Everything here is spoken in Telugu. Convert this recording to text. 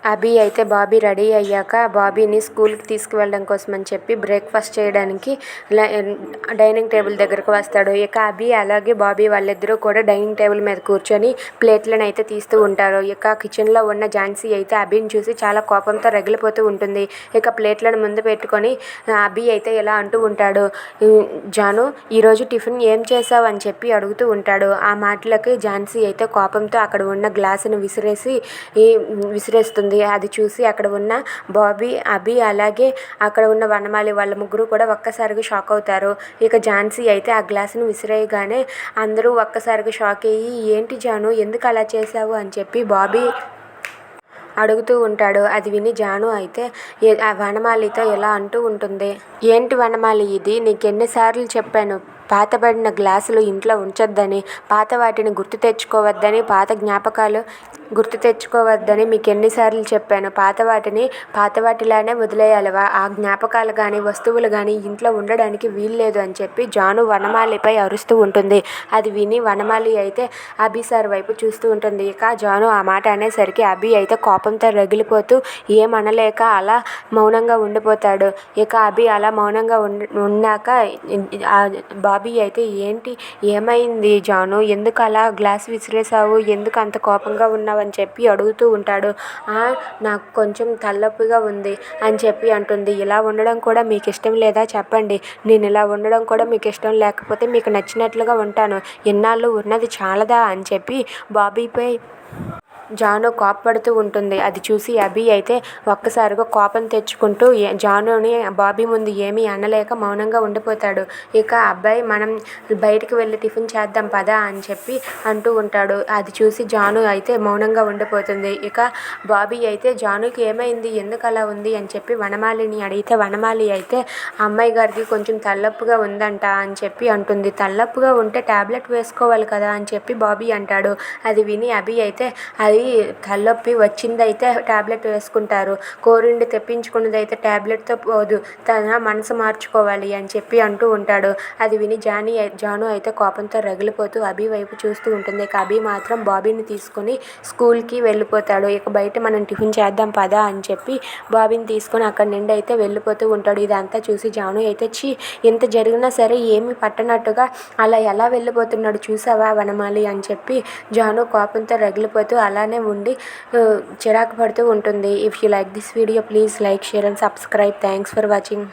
అభి అయితే బాబీ రెడీ అయ్యాక బాబీని స్కూల్కి తీసుకువెళ్ళడం కోసం అని చెప్పి బ్రేక్ఫాస్ట్ చేయడానికి డైనింగ్ టేబుల్ దగ్గరకు వస్తాడు. ఇక అభి అలాగే బాబీ వాళ్ళిద్దరూ కూడా డైనింగ్ టేబుల్ మీద కూర్చొని ప్లేట్లను అయితే తీస్తూ ఉంటారు. ఇక కిచెన్లో ఉన్న ఝాన్సీ అయితే అభిని చూసి చాలా కోపంతో రగిలిపోతూ ఉంటుంది. ఇక ప్లేట్లను ముందు పెట్టుకొని అభి అయితే ఇలా అంటూ ఉంటాడు, జాను ఈరోజు టిఫిన్ ఏం చేసావు అని చెప్పి అడుగుతూ ఉంటాడు. ఆ మాటలకి ఝాన్సీ అయితే కోపంతో అక్కడ ఉన్న గ్లాసును విసిరేస్తుంది. అది చూసి అక్కడ ఉన్న బాబీ, అభి అలాగే అక్కడ ఉన్న వనమాలి వాళ్ళ ముగ్గురు కూడా ఒక్కసారిగా షాక్ అవుతారు. ఇక ఝాన్సీ అయితే ఆ గ్లాసును విసిరేయగానే అందరూ ఒక్కసారిగా షాక్ అయ్యి, ఏంటి జాను ఎందుకు అలా చేశావు అని చెప్పి బాబీ అడుగుతూ ఉంటాడు. అది విని జాను అయితే వనమాలితో ఎలా అంటూ ఉంటుంది, ఏంటి వనమాలి ఇది, నీకెన్నిసార్లు చెప్పాను పాతబడిన గ్లాసులు ఇంట్లో ఉంచొద్దని, పాత వాటిని గుర్తు తెచ్చుకోవద్దని, పాత జ్ఞాపకాలు గుర్తు తెచ్చుకోవద్దని మీకు ఎన్నిసార్లు చెప్పాను. పాత వాటిలానే వదిలేయాలివా, ఆ జ్ఞాపకాలు కానీ వస్తువులు కానీ ఇంట్లో ఉండడానికి వీల్లేదు అని చెప్పి జాను వనమాలిపై అరుస్తూ ఉంటుంది. అది విని వనమాలి అయితే అభి సార్ వైపు చూస్తూ ఉంటుంది. ఇక జాను ఆ మాట అనేసరికి అభి అయితే కోపంతో రగిలిపోతూ ఏమనలేక అలా మౌనంగా ఉండిపోతాడు. ఇక అభి అలా మౌనంగా ఉన్నాక బాబీ అయితే ఏంటి ఏమైంది జాను, ఎందుకు అలా గ్లాస్ విసిరేసావు, ఎందుకు అంత కోపంగా ఉన్నావు అని చెప్పి అడుగుతూ ఉంటాడు. నాకు కొంచెం తలనొప్పిగా ఉంది అని చెప్పి అంటుంది. ఇలా ఉండడం కూడా మీకు ఇష్టం లేదా చెప్పండి, నేను ఇలా ఉండడం కూడా మీకు ఇష్టం లేకపోతే మీకు నచ్చినట్లుగా ఉంటాను, ఎన్నాళ్ళు ఉన్నది చాలదా అని చెప్పి బాబీపై జాను కోప్పడుతూ ఉంటుంది. అది చూసి అభి అయితే ఒక్కసారిగా కోపం తెచ్చుకుంటూ జానుని బాబీ ముందు ఏమీ అనలేక మౌనంగా ఉండిపోతాడు. ఇక అబ్బాయి మనం బయటికి వెళ్ళి టిఫిన్ చేద్దాం పదా అని చెప్పి అంటూ ఉంటాడు. అది చూసి జాను అయితే మౌనంగా ఉండిపోతుంది. ఇక బాబీ అయితే జానుకి ఏమైంది, ఎందుకు అలా ఉంది అని చెప్పి వనమాలిని అడిగితే వనమాలి అయితే అమ్మాయి గారికి కొంచెం తలనొప్పిగా ఉందంట అని చెప్పి అంటుంది. తలనొప్పిగా ఉంటే ట్యాబ్లెట్ వేసుకోవాలి కదా అని చెప్పి బాబీ అంటాడు. అది విని అభి అయితే అది తలనొప్పి వచ్చిందైతే ట్యాబ్లెట్ వేసుకుంటారు, కోరిండి తెప్పించుకున్నదైతే ట్యాబ్లెట్తో పోదు, తన మనసు మార్చుకోవాలి అని చెప్పి అంటూ ఉంటాడు. అది విని జాను అయితే కోపంతో రగిలిపోతూ అభి వైపు చూస్తూ ఉంటుంది. ఇక అభి మాత్రం బాబీని తీసుకొని స్కూల్కి వెళ్ళిపోతాడు. ఇక బయట మనం టిఫిన్ చేద్దాం పదా అని చెప్పి బాబీని తీసుకొని అక్కడి నుండి అయితే వెళ్ళిపోతూ ఉంటాడు. ఇదంతా చూసి జాను అయితే ఎంత జరిగినా సరే ఏమీ పట్టనట్టుగా అలా ఎలా వెళ్ళిపోతున్నాడు చూసావా వనమాలి అని చెప్పి జాను కోపంతో రగిలిపోతూ అలానే ఉండి చిరాకు పడుతూ ఉంటుంది. If you like this video please like, share and subscribe. Thanks for watching.